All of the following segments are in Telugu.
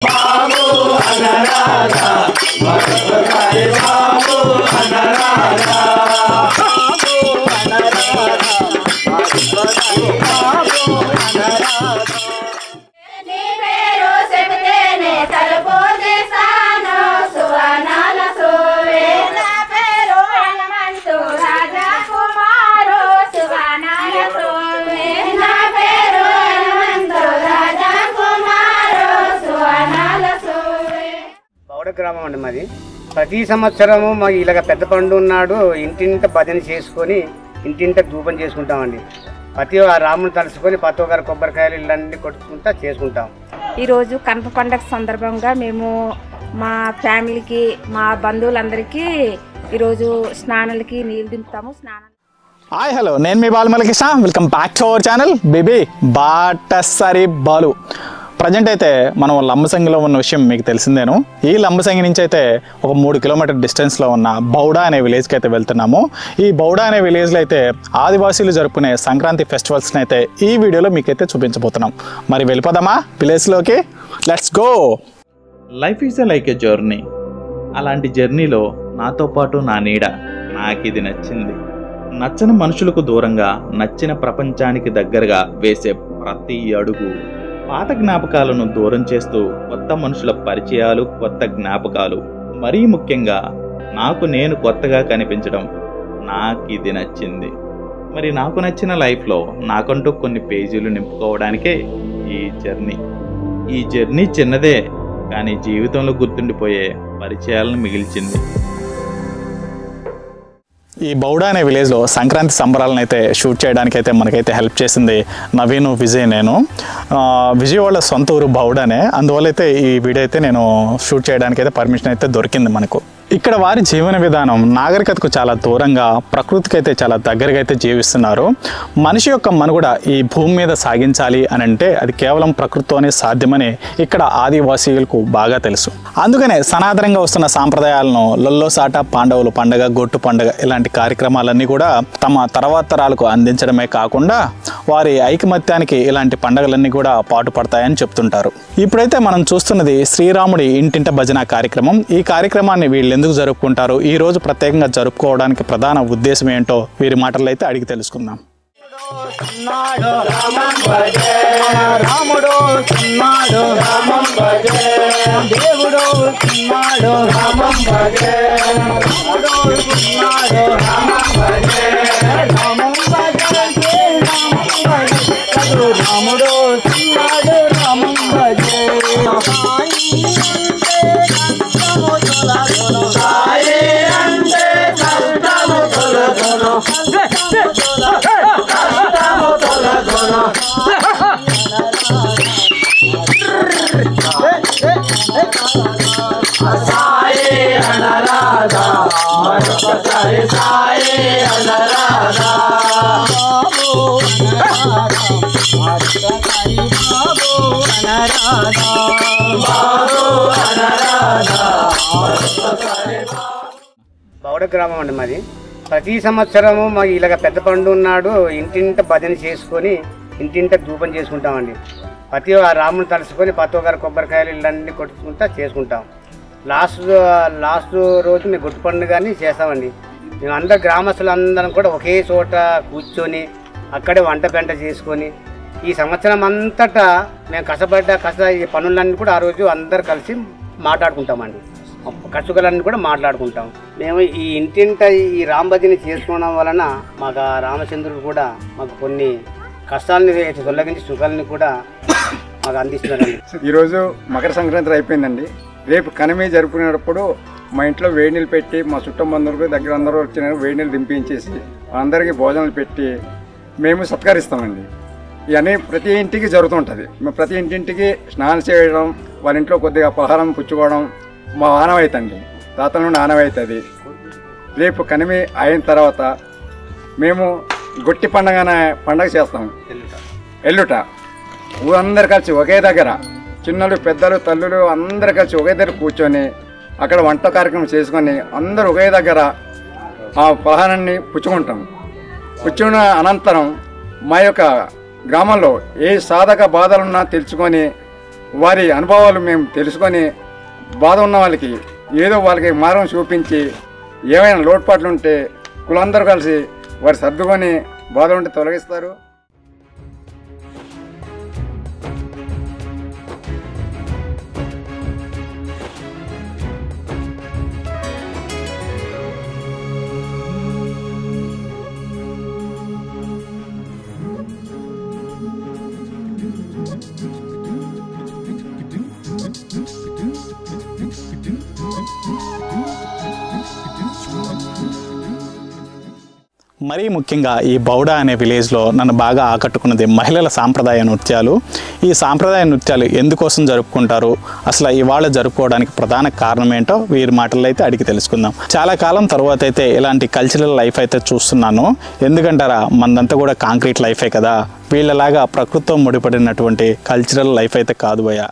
బాబు అనరాధా మరొకసారి బాబు అనరాధా బాబు అనరాధా మరొకసారి బాబు అనరాధా నీ పేరు చెబితేనే తలుపు తీస్తాను సువర్ణాల సూవే నా పేరు హనుమంతు రాజా కుమారు సువర్ణాల సూవే నా పేరు హనుమంతు రాజా కుమారు సువర్ణాల సూవే. బౌడ గ్రామం అండి మాది. ప్రతి సంవత్సరము మాకు ఇలాగ పెద్ద పండు ఉన్నాడు ఇంటింట భజన చేసుకొని ఇంటింట ధూపం చేసుకుంటామండి. ప్రతి రాముని తలుసుకొని ప్రతి ఒక్కరు కొబ్బరికాయలు ఇళ్ళన్నీ కొట్టుకుంటా చేసుకుంటాం. ఈరోజు కనప పండగ సందర్భంగా మేము మా ఫ్యామిలీకి మా బంధువులందరికీ ఈరోజు స్నానాలకి నీళ్ళు దింపుతాము. హాయ్ హలో, నేను మీ Balu Malakrishna. Welcome back to our channel baby Batasari Balu. Present అయితే మనం లంబసింగిలో ఉన్న విషయం మీకు తెలిసిందేను. ఈ లంబసింగి నుంచి అయితే ఒక 3 కిలోమీటర్ డిస్టెన్స్లో ఉన్న బౌడా అనే విలేజ్కి అయితే వెళ్తున్నాము. ఈ బౌడా అనే విలేజ్లో అయితే ఆదివాసీలు జరుపుకునే సంక్రాంతి ఫెస్టివల్స్ని అయితే ఈ వీడియోలో మీకైతే చూపించబోతున్నాం. మరి వెళ్ళిపోదామా విలేజ్లోకి? Let's go. Life is like a journey. అలాంటి జర్నీలో నాతో పాటు నా నీడ. నాకు ఇది నచ్చింది. నచ్చని మనుషులకు దూరంగా నచ్చిన ప్రపంచానికి దగ్గరగా వేసే ప్రతి అడుగు పాత జ్ఞాపకాలను దూరం చేస్తూ కొత్త మనుషుల పరిచయాలు, కొత్త జ్ఞాపకాలు, మరీ ముఖ్యంగా నాకు నేను కొత్తగా కనిపించడం నాకు ఇది నచ్చింది. మరి నాకు నచ్చిన లైఫ్లో నాకంటూ కొన్ని పేజీలు నింపుకోవడానికే ఈ జర్నీ చిన్నదే కానీ జీవితంలో గుర్తుండిపోయే పరిచయాలను మిగిల్చింది. ఈ బౌడా అనే విలేజ్లో సంక్రాంతి సంబరాలను అయితే షూట్ చేయడానికి అయితే మనకైతే హెల్ప్ చేసింది నవీన్, విజయ్. నేను విజయ్ వాళ్ళ సొంత ఊరు బౌడానే, అందువల్ల అయితే ఈ వీడియో అయితే నేను షూట్ చేయడానికి అయితే పర్మిషన్ అయితే దొరికింది మనకు. ఇక్కడ వారి జీవన విధానం నాగరికతకు చాలా దూరంగా, ప్రకృతికి అయితే చాలా దగ్గరగా అయితే జీవిస్తున్నారు. మనిషి యొక్క మనుగడ ఈ భూమి మీద సాగించాలి అని అంటే అది కేవలం ప్రకృతితోనే సాధ్యమని ఇక్కడ ఆదివాసీలకు బాగా తెలుసు. అందుకనే సనాతనంగా వస్తున్న సాంప్రదాయాలను లొల్లోసాట, పాండవులు పండగ, గొట్టు పండగ ఇలాంటి కార్యక్రమాలన్నీ కూడా తమ తర్వాత తరాలకు అందించడమే కాకుండా వారి ఐకమత్యానికి ఇలాంటి పండుగలన్నీ కూడా పాటుపడతాయని చెప్తుంటారు. ఇప్పుడైతే మనం చూస్తున్నది శ్రీరాముడి ఇంటింట భజన కార్యక్రమం. ఈ కార్యక్రమాన్ని వీళ్ళు ఎందుకు జరుపుకుంటారు, ఈ రోజు ప్రత్యేకంగా జరుపుకోవడానికి ప్రధాన ఉద్దేశం ఏంటో వీరి మాటల్లో అయితే అడిగి తెలుసుకుందాం. రాముడు సున్నాడు రామం భజే, దేవుడు సున్నాడు రామం భజే, రాముడు సున్నాడు రామం భజే, రామం భజే, రాముడు సున్నాడు రామం భజే. సాయి అంటే సంతము తొలగును, సంతము తొలగును. సాయి అనరాధా మరొకసారి సాయి అనరాధా బాబు అనరాధా బాబు అనరాధా మరొకసారి. బౌడ గ్రామం అండి మాది. ప్రతి సంవత్సరము మాకు ఇలాగ పెద్ద పండు ఉన్నాడు ఇంటింట భజన చేసుకొని ఇంటింట ధూపం చేసుకుంటామండి. ప్రతి రాముని తలుసుకొని ప్రతి ఒక్కరు కొబ్బరికాయలు ఇళ్ళన్నీ కొట్టుకుంటా చేసుకుంటాం. లాస్ట్ రోజు మేము గుట్టు పండుగని చేస్తామండి. మేము అందరు గ్రామస్తులందరం కూడా ఒకే చోట కూర్చొని అక్కడే వంట పెంట చేసుకొని ఈ సంవత్సరం అంతటా మేము ఈ పనులన్నీ కూడా ఆ రోజు అందరు కలిసి మాట్లాడుకుంటామండి. కసుకలన్నీ కూడా మాట్లాడుకుంటాం. మేము ఈ ఇంటింట ఈ రామభజన చేసుకోవడం వలన మాకు రామచంద్రుడు కూడా మాకు కొన్ని కష్టాలని తొలగించి సుఖాలని కూడా మాకు అందిస్తున్నారండి. ఈరోజు మకర సంక్రాంతి అయిపోయిందండి. రేపు కనమి జరుపుకునేటప్పుడు మా ఇంట్లో వేడి నీళ్ళు పెట్టి మా చుట్టం బంధువులకు దగ్గర అందరూ వచ్చిన వేడి నీళ్ళు దింపించేసి అందరికీ భోజనాలు పెట్టి మేము సత్కరిస్తామండి. ఇవన్నీ ప్రతి ఇంటికి జరుగుతుంటుంది. మేము ప్రతి ఇంటింటికి స్నానం చేయడం, వాళ్ళ ఇంట్లో కొద్దిగా పలహారం పుచ్చుకోవడం మా ఆనవాయితండి, తాతల నుండి ఆనవాయితది. రేపు కనిమి అయిన తర్వాత మేము గొట్టి పండగ చేస్తాం. ఎల్లుట ఊరందరు కలిసి ఒకే దగ్గర, చిన్నలు పెద్దలు తల్లులు అందరు కలిసి ఒకే దగ్గర కూర్చొని అక్కడ వంట కార్యక్రమం చేసుకొని అందరూ ఒకే దగ్గర ఆ పలహారాన్ని పుచ్చుకుంటాం. పుచ్చుకున్న అనంతరం మా యొక్క గ్రామంలో ఏ సాధక బాధలున్నా తెలుసుకొని వారి అనుభవాలు మేము తెలుసుకొని బాధ ఉన్న వాళ్ళకి ఏదో వాళ్ళకి మార్గం చూపించి ఏమైనా లోటుపాట్లు ఉంటే కులందరూ కలిసి వారు సర్దుకొని బాధ ఉంటే తొలగిస్తారు. మరీ ముఖ్యంగా ఈ బౌడ అనే విలేజ్లో నన్ను బాగా ఆకట్టుకున్నది మహిళల సాంప్రదాయ నృత్యాలు. ఈ సాంప్రదాయ నృత్యాలు ఎందుకోసం జరుపుకుంటారు, అసలు ఇవాళ జరుపుకోవడానికి ప్రధాన కారణం ఏంటో వీరి మాటల్లో అయితే అడిగి తెలుసుకుందాం. చాలా కాలం తర్వాత అయితే ఇలాంటి కల్చరల్ లైఫ్ అయితే చూస్తున్నాను. ఎందుకంటారా, మనదంతా కూడా కాంక్రీట్ లైఫే కదా, వీళ్ళలాగా ప్రకృతితో ముడిపడినటువంటి కల్చరల్ లైఫ్ అయితే కాదు భయ్యా.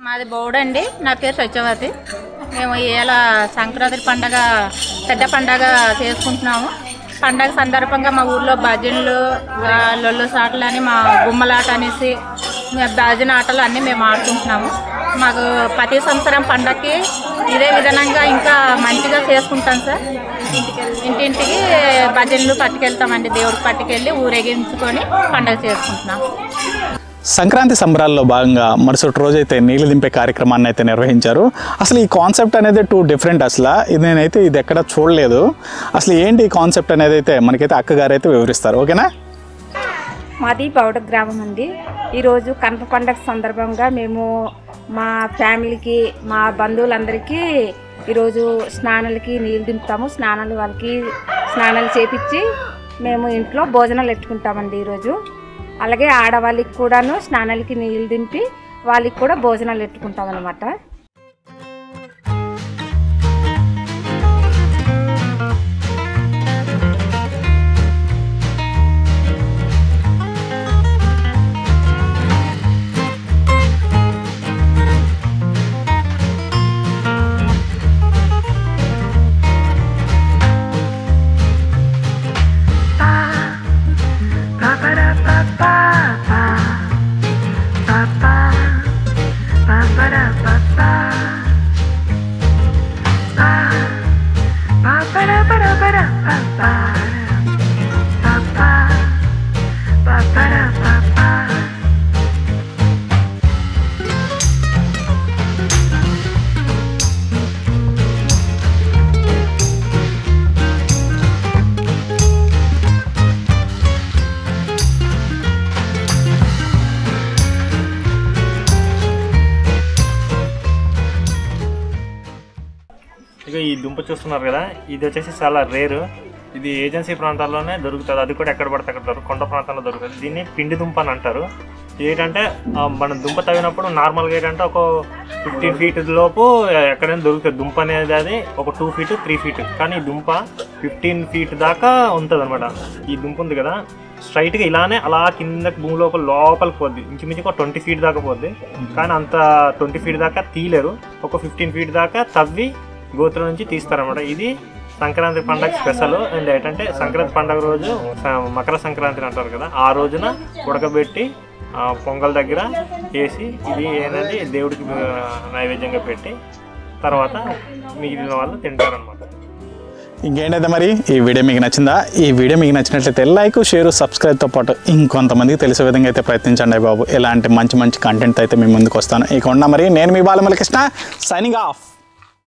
మాది బౌడండి. నా పేరు సత్యవతి. మేము ఇలా సంక్రాంతి పండగ పెద్ద పండగ చేసుకుంటున్నాము. పండగ సందర్భంగా మా ఊర్లో భజనలు, లొల్లు సాటలు అని, మా గుమ్మలాట అనేసి భజన ఆటలు అన్నీ మేము ఆడుకుంటున్నాము. మాకు ప్రతి సంవత్సరం పండగకి ఇదే విధంగా ఇంకా మంచిగా చేసుకుంటాం సార్. ఇంటింటికి భజనలు పట్టుకెళ్తామండి, దేవుడికి పట్టుకెళ్ళి ఊరేగించుకొని పండగ చేసుకుంటున్నాం. సంక్రాంతి సంబరాల్లో భాగంగా మరుసటి రోజైతే నీళ్లు దింపే కార్యక్రమాన్ని అయితే నిర్వహించారు. అసలు ఈ కాన్సెప్ట్ అనేది టూ డిఫరెంట్. అసలు నేనైతే ఇది ఎక్కడ చూడలేదు. అసలు ఏంటి ఈ కాన్సెప్ట్ అనేది అయితే మనకైతే అక్కగారు అయితే వివరిస్తారు. ఓకేనా? మాది బౌడ గ్రామం అండి. ఈరోజు కనప పండగ సందర్భంగా మేము మా ఫ్యామిలీకి, మా బంధువులందరికీ ఈరోజు స్నానాలకి నీళ్ళు దింపుతాము. వాళ్ళకి స్నానాలు చేపించి మేము ఇంట్లో భోజనాలు పెట్టుకుంటామండి ఈరోజు. అలాగే ఆడవాళ్ళకి కూడాను స్నానాలకి నీళ్ళు దింపి వాళ్ళకి కూడా భోజనాలు పెట్టుకుంటాం అన్నమాట. ఇక ఈ దుంప చూస్తున్నారు కదా, ఇది వచ్చేసి చాలా రేరు. ఇది ఏజెన్సీ ప్రాంతాల్లోనే దొరుకుతుంది. అది కూడా ఎక్కడ పడితే అక్కడ దొరుకుతుంది, కొండ ప్రాంతాల్లో దొరుకుతుంది. దీన్ని పిండి దుంప అని అంటారు. ఏంటంటే మనం దుంప తవ్వినప్పుడు నార్మల్గా ఏంటంటే ఒక 15 ఫీట్ లోపు ఎక్కడైనా దొరుకుతుంది దుంప అనేది. అది ఒక 2 ఫీట్ 3 ఫీట్, కానీ ఈ దుంప 15 ఫీట్ దాకా ఉంటుంది అనమాట. ఈ దుంప ఉంది కదా స్ట్రైట్గా ఇలానే అలా కిందకి భూమి లోపలికి పోద్ది, ఇంచుమించుకు 20 ఫీట్ దాకా పోద్ది. కానీ అంత 20 ఫీట్ దాకా తీయలేరు, ఒక 15 ఫీట్ దాకా తవ్వి గోతుల నుంచి తీస్తారనమాట. ఇది సంక్రాంతి పండుగ స్పెషల్. అండ్ ఏంటంటే సంక్రాంతి పండుగ రోజు మకర సంక్రాంతి అంటారు కదా, ఆ రోజున ఉడకబెట్టి పొంగల్ దగ్గర వేసి ఇది ఏంటంటే దేవుడికి నైవేద్యంగా పెట్టి తర్వాత మిగిలిన వాళ్ళు తింటారనమాట. ఇంకేంటైతే మరి ఈ వీడియో మీకు నచ్చిందా? ఈ వీడియో మీకు నచ్చినట్లయితే లైక్, షేర్, సబ్స్క్రైబ్తో పాటు ఇంకొంతమందికి తెలిసే విధంగా అయితే ప్రయత్నించండి బాబు. ఇలాంటి మంచి మంచి కంటెంట్ అయితే మీ ముందుకు వస్తాను. ఇక ఉన్నా మరి నేను మీ బాలమురళీ కృష్ణ, సైనింగ్ ఆఫ్.